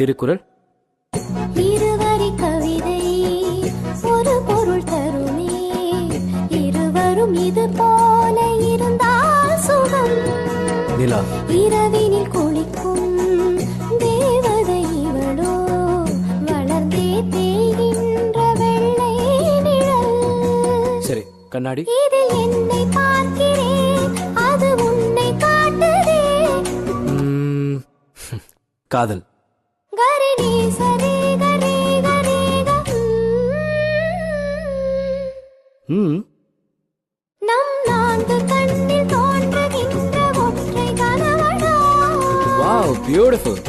திருக்குறள். இருவரி கவிதை ஒரு பொருள் தருமே, இருவரும் இது போல இருந்தால் சுகம். நிலா. இரவினில் குளிக்கும் தேவதை இவளோ, வளர்ந்தே தேய்கின்ற வெள்ளை நிழல். சரி, கண்ணாடி. இதில் என்னை பார்க்கிறேன், அது உன்னை காட்டுதே. காதல். கரிணி சரி கரி கரி நம் நான்கு கண்ணில் தோன்றுகின்ற ஒற்றை கனவடா. Wow, beautiful.